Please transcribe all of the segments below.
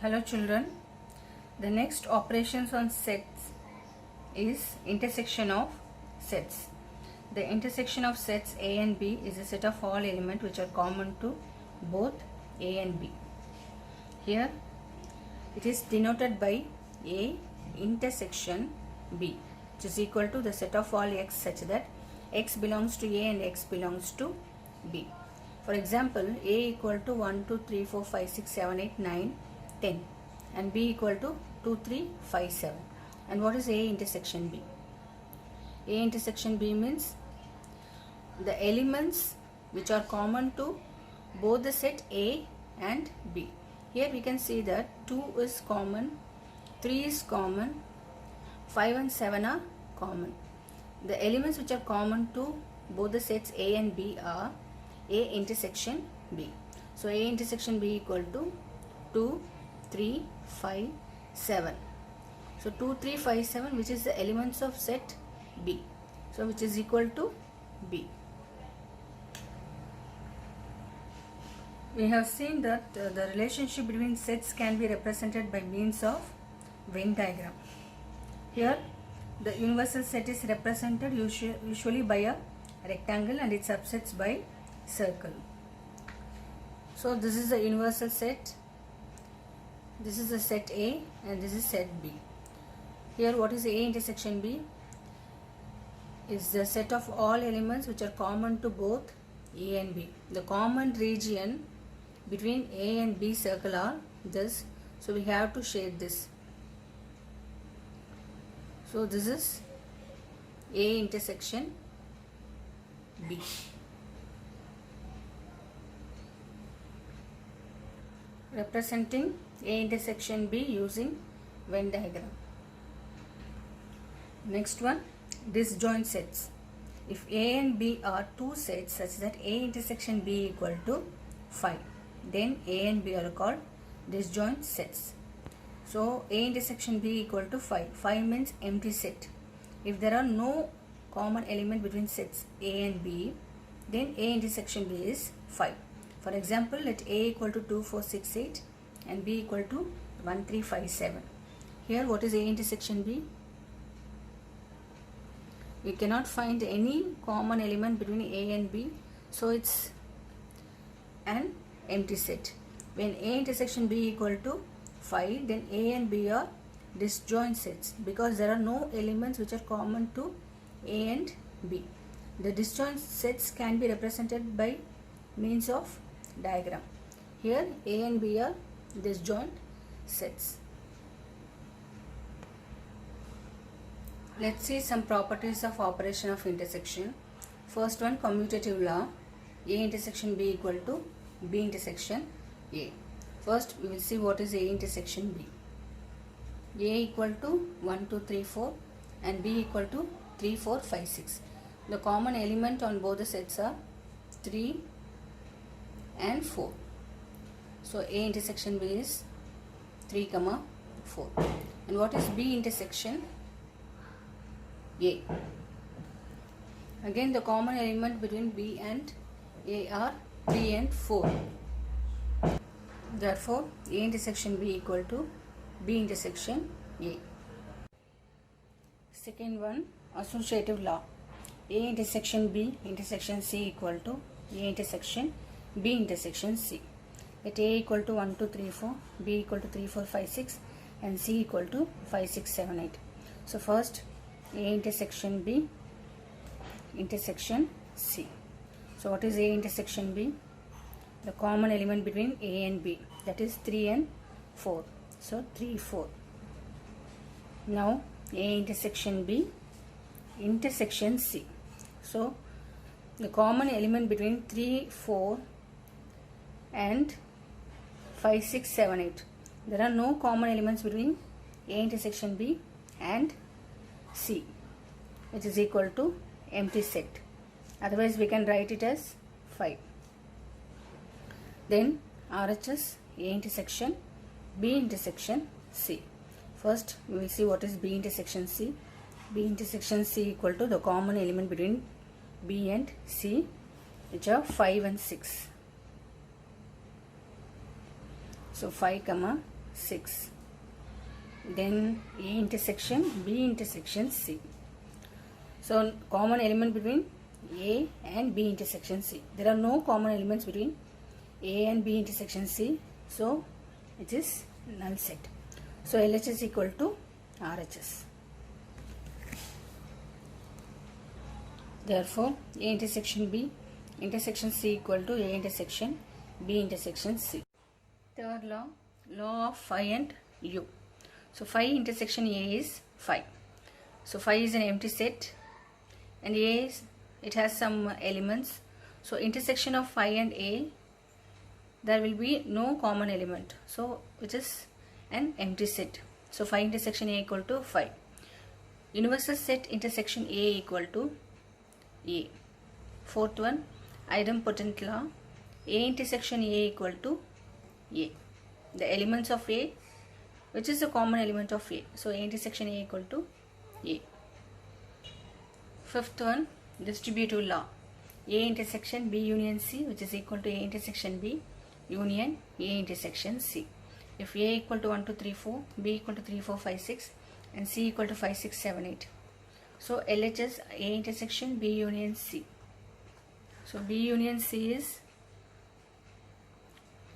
Hello children, the next operations on sets is intersection of sets. The intersection of sets A and B is a set of all elements which are common to both A and B. Here it is denoted by A intersection B, which is equal to the set of all x such that x belongs to A and x belongs to B. For example, A equal to 1, 2, 3, 4, 5, 6, 7, 8, 9, 10 and B equal to 2, 3, 5, 7. And what is A intersection B? A intersection B means the elements which are common to both the set A and B. Here we can see that 2 is common, 3 is common, 5 and 7 are common. The elements which are common to both the sets A and B are A intersection B. So A intersection B equal to 2, 3, 5, 7. So 2, 3, 5, 7 which is the elements of set B. So which is equal to B. We have seen that the relationship between sets can be represented by means of Venn diagram. Here the universal set is represented usually by a rectangle and its subsets by circle. So this is the universal set. This is the set A and this is set B. Here what is A intersection B? Is the set of all elements which are common to both A and B. The common region between A and B circle are this. So we have to shade this. So this is A intersection B. Representing A intersection B using Venn diagram. Next one, disjoint sets. If A and B are two sets such that A intersection B equal to 5, then A and B are called disjoint sets. So A intersection B equal to 5. 5 means empty set. If there are no common element between sets A and B, then A intersection B is 5. For example, let A equal to 2, 4, 6, 8 and B equal to 1, 3, 5, 7. Here what is A intersection B? We cannot find any common element between A and B, so it's an empty set. When A intersection B equal to 5, then A and B are disjoint sets because there are no elements which are common to A and B. The disjoint sets can be represented by means of diagram. Here A and B are disjoint sets. Let's see some properties of operation of intersection. First one, commutative law. A intersection B equal to B intersection A. First we will see what is A intersection B. A equal to 1, 2, 3, 4 and B equal to 3, 4, 5, 6. The common element on both the sets are 3 and 4. So A intersection B is 3, 4. And what is B intersection A? Again the common element between B and A are 3 and 4. Therefore A intersection B equal to B intersection A. Second one, associative law. A intersection B intersection C equal to A intersection B intersection C. Let A equal to 1, 2, 3, 4, B equal to 3, 4, 5, 6 and C equal to 5, 6, 7, 8. So first A intersection B intersection C. So what is A intersection B? The common element between A and B, that is 3 and 4. So 3, 4. Now A intersection B intersection C. So the common element between 3, 4 and 5, 6, 7, 8. There are no common elements between A intersection B and C, which is equal to empty set. Otherwise we can write it as 5. Then RHS A intersection B intersection C. First we will see what is B intersection C. B intersection C equal to the common element between B and C, which are 5 and 6. So 5, 6. Then A intersection B intersection C. So common element between A and B intersection C. There are no common elements between A and B intersection C. So it is null set. So LHS is equal to RHS. Therefore A intersection B intersection C equal to A intersection B intersection C. Third law, law of phi and U. So phi intersection A is phi. So phi is an empty set and A is, it has some elements. So intersection of phi and A, there will be no common element. So which is an empty set. So phi intersection A equal to phi. Universal set intersection A equal to A. Fourth one, idempotent law. A intersection A equal to A. The elements of A, which is the common element of A. So A intersection A equal to A. Fifth one, distributive law. A intersection B union C, which is equal to A intersection B union A intersection C. If A equal to 1, 2, 3, 4, B equal to 3, 4, 5, 6 and C equal to 5, 6, 7, 8. So LHS A intersection B union C. So B union C is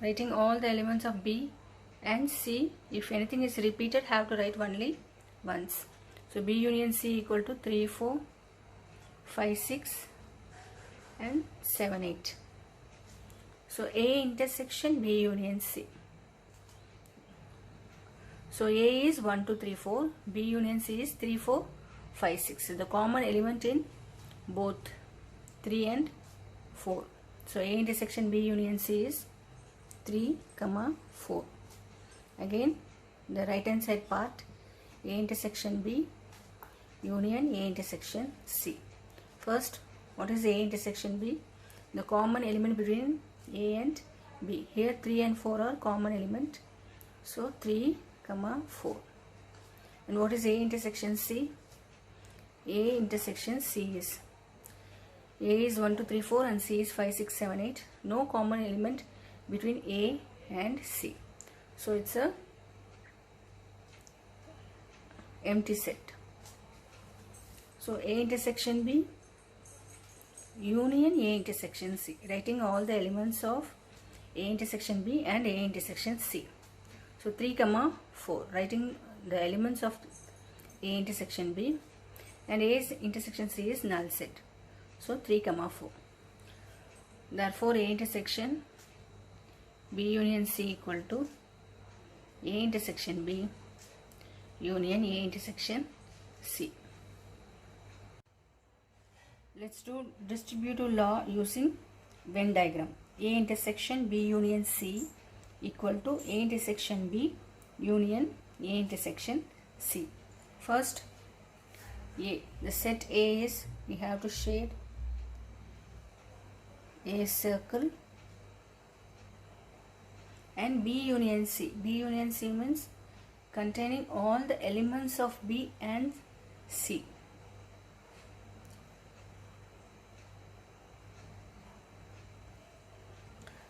writing all the elements of B and C. If anything is repeated, have to write only once. So B union C equal to 3, 4, 5, 6 and 7, 8. So A intersection B union C. So A is 1, 2, 3, 4. B union C is 3, 4, 5, 6. So the common element in both 3 and 4. So A intersection B union C is 3, 4. Again, the right hand side part, A intersection B union A intersection C. First, what is A intersection B? The common element between A and B. Here 3 and 4 are common element. So 3, 4. And what is A intersection C? A intersection C is A is 1, 2, 3, 4 and C is 5, 6, 7, 8. No common element between A and C. So it's a empty set. So A intersection B union A intersection C. Writing all the elements of A intersection B and A intersection C. So 3, 4. Writing the elements of A intersection B and A intersection C is null set. So 3, 4. Therefore A intersection B union C equal to A intersection B union A intersection C. Let's do distributive law using Venn diagram. A intersection B union C equal to A intersection B union A intersection C. First, A. The set A is, we have to shade a circle, and B union C. B union C means containing all the elements of B and C.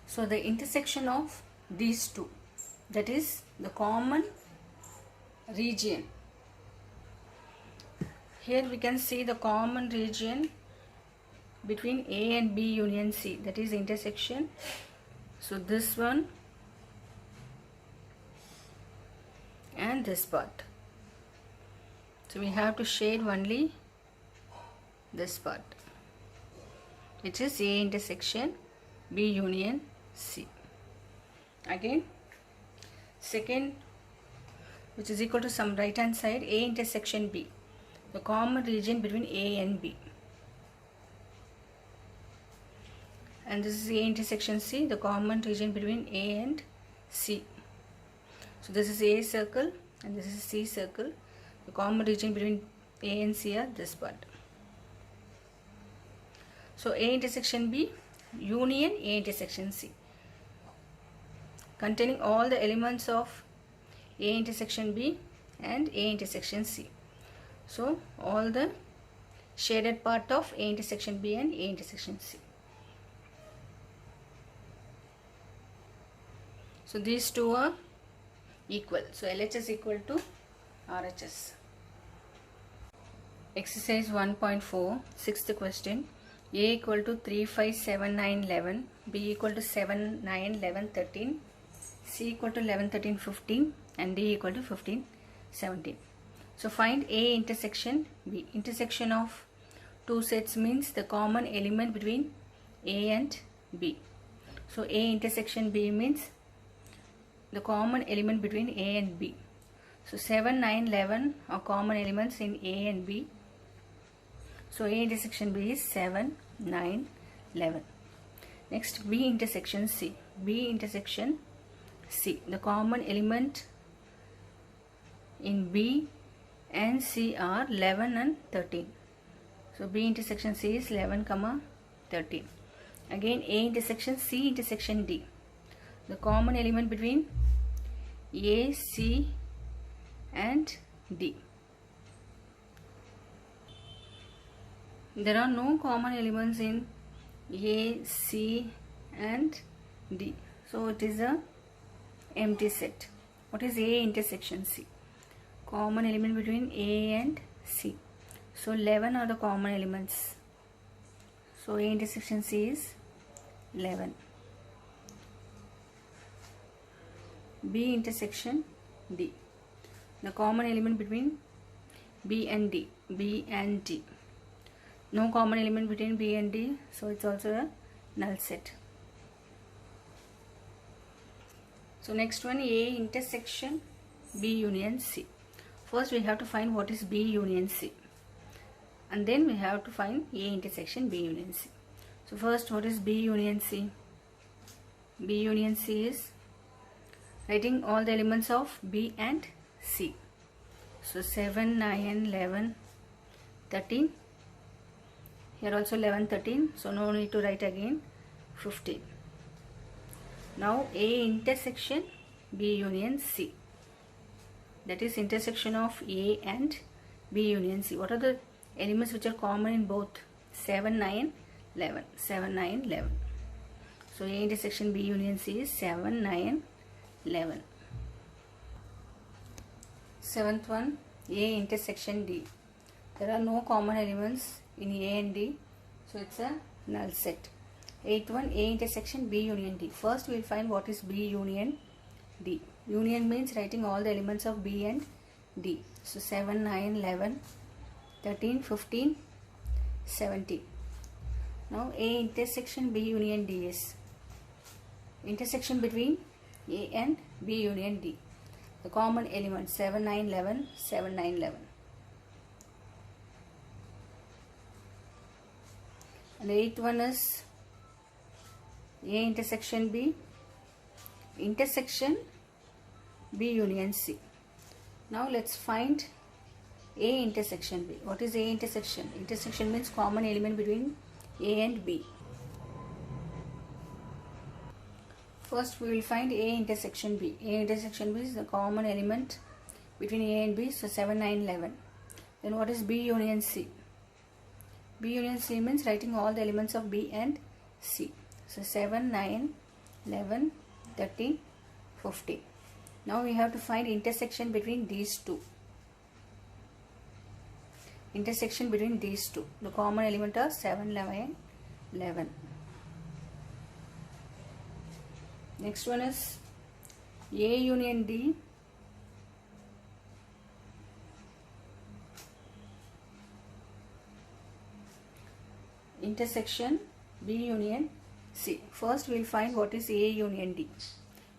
So the intersection of these two, that is the common region. Here we can see the common region between A and B union C, that is intersection. So this one and this part. So we have to shade only this part, which is A intersection B union C. Again, second, which is equal to some right hand side, A intersection B, the common region between A and B. And this is A intersection C, the common region between A and C. So this is A circle and this is C circle. The common region between A and C are this part. So A intersection B union A intersection C, containing all the elements of A intersection B and A intersection C. So all the shaded part of A intersection B and A intersection C. So these two are equal. So LHS equal to RHS. Exercise 1.4, sixth question. A equal to 3, 5, 7, 9, 11. B equal to 7, 9, 11, 13. C equal to 11, 13, 15. And D equal to 15, 17. So find A intersection B. Intersection of two sets means the common element between A and B. So A intersection B means the common element between A and B. So 7, 9, 11 are common elements in A and B. So A intersection B is 7, 9, 11. Next B intersection C. B intersection C. The common element in B and C are 11 and 13. So B intersection C is 11, 13. Again A intersection C intersection D. The common element between A, C and D. There are no common elements in A, C and D. So it is a empty set. What is A intersection C? Common element between A and C. So 11 are the common elements. So A intersection C is 11. B intersection D. The common element between B and D. B and D. No common element between B and D, so it's also a null set. So next one, A intersection B union C. First we have to find what is B union C, and then we have to find A intersection B union C. So first, what is B union C? B union C is writing all the elements of B and C. So 7, 9, 11, 13. Here also 11, 13. So no need to write again. 15. Now A intersection B union C. That is intersection of A and B union C. What are the elements which are common in both? 7, 9, 11. 7, 9, 11. So A intersection B union C is 7, 9, 11. Seventh one, A intersection D. There are no common elements in A and D, so it's a null set. Eighth one, A intersection B union D. First we will find what is B union D. Union means writing all the elements of B and D. So 7, 9, 11, 13, 15, 17. Now A intersection B union D is intersection between A and B union D. The common element 7, 9, 11, 7, 9, 11. And the eighth one is A intersection B intersection B union C. Now let's find A intersection B. What is A intersection? Intersection means common element between A and B. First we will find A intersection B. A intersection B is the common element between A and B. So 7, 9, 11. Then what is B union C? B union C means writing all the elements of B and C. So 7, 9, 11, 13, 15. Now we have to find intersection between these two. Intersection between these two. The common element are 7, 11, 11. Next one is A union D. Intersection B union C. First we will find what is A union D.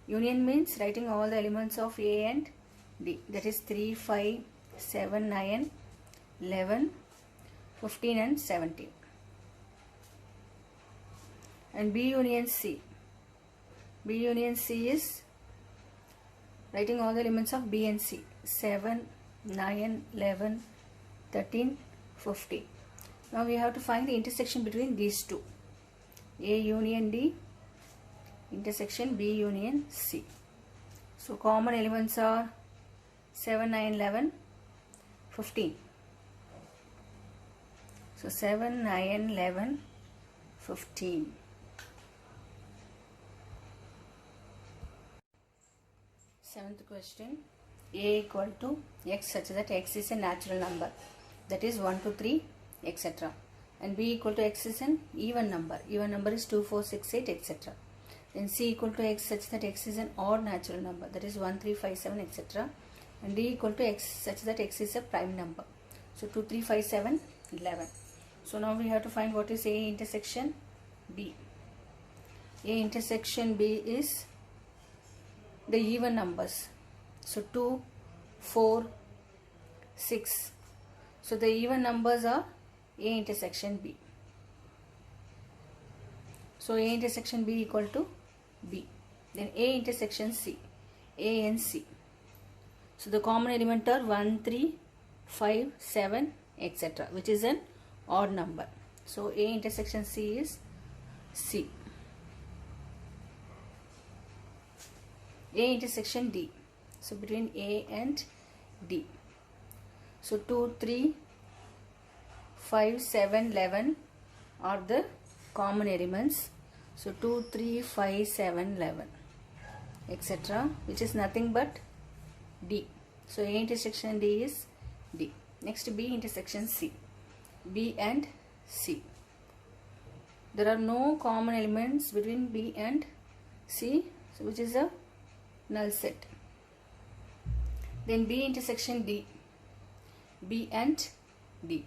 Union means writing all the elements of A and D. That is 3, 5, 7, 9, 11, 15 and 17. And B union C. B union C is writing all the elements of B and C. 7, 9, 11, 13, 15. Now we have to find the intersection between these two. A union D intersection B union C. So common elements are 7, 9, 11, 15. So 7, 9, 11, 15. Seventh question. A equal to x such that x is a natural number, that is 1 to 3 etc. And B equal to x is an even number. Even number is 2, 4, 6, 8 etc. Then C equal to x such that x is an odd natural number, that is 1, 3, 5, 7 etc. And D equal to x such that x is a prime number. So 2, 3, 5, 7, 11. So now we have to find what is A intersection B. A intersection B is the even numbers. So 2, 4, 6. So the even numbers are A intersection B. So A intersection B equal to B. Then A intersection C. A and C. So the common element are 1, 3, 5, 7, etc. which is an odd number. So A intersection C is C. A intersection D. So between A and D. So 2, 3, 5, 7, 11 are the common elements. So 2, 3, 5, 7, 11 etc. which is nothing but D. So A intersection D is D. Next B intersection C. B and C. There are no common elements between B and C, so which is a null set. Then B intersection D. B and D.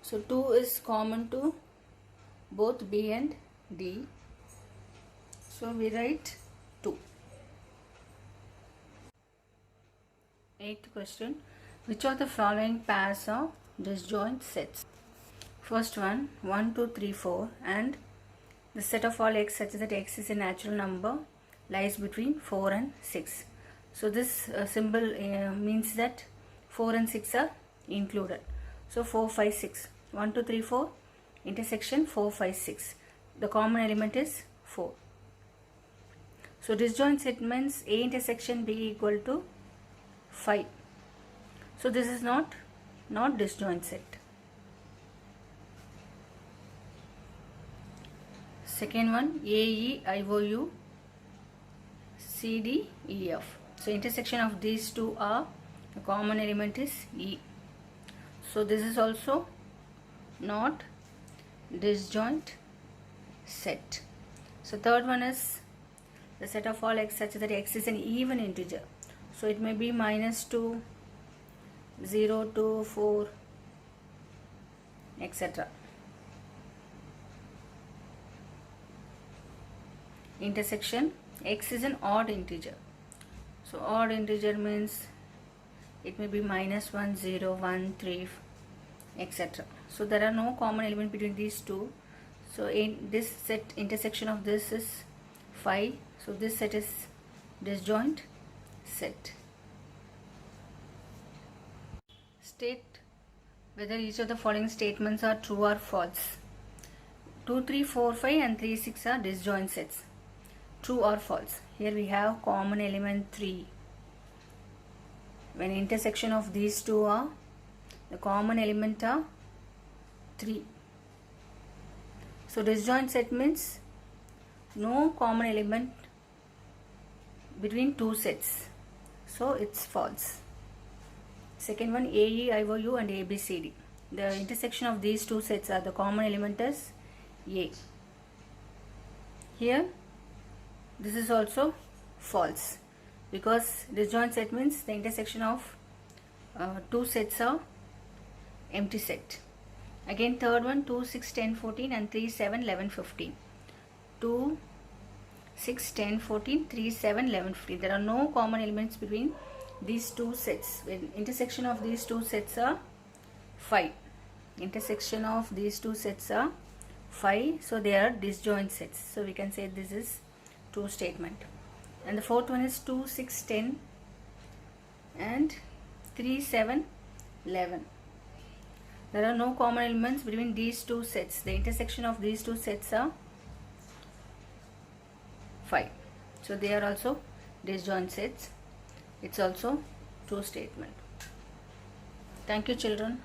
So 2 is common to both B and D. So we write 2. Eighth question. Which of the following pairs are disjoint sets? First one, 1, 2, 3, 4 and the set of all x such that x is a natural number lies between 4 and 6. So this symbol means that 4 and 6 are included. So 4, 5, 6. 1, 2, 3, 4 intersection 4, 5, 6. The common element is 4. So disjoint set means A intersection B equal to 5. So this is not disjoint set. Second one, AE, IOU, CD, EF. So intersection of these two are, the common element is E. So this is also not disjoint set. So third one is the set of all x such that x is an even integer. So it may be -2, 0, 2, 4 etc. Intersection x is an odd integer. So odd integer means it may be -1, 0, 1, 3 etc. So there are no common element between these two. So in this set, intersection of this is 5. So this set is disjoint set. State whether each of the following statements are true or false. 2, 3, 4, 5 and 3, 6 are disjoint sets. True or false? Here we have common element 3. When intersection of these two are, the common element are 3. So disjoint set means no common element between two sets. So it's false. Second one, AE, IOU and ABCD. The intersection of these two sets are, the common element is A. Here this is also false, because disjoint set means the intersection of two sets are empty set. Again third one, 2, 6, 10, 14 and 3, 7, 11, 15. 2, 6, 10, 14, 3, 7, 11, 15. There are no common elements between these two sets. When intersection of these two sets are 5. Intersection of these two sets are 5. So they are disjoint sets. So we can say this is true statement. And the fourth one is 2, 6, 10 and 3, 7, 11. There are no common elements between these two sets. The intersection of these two sets are 5. So they are also disjoint sets. It's also true statement. Thank you, children.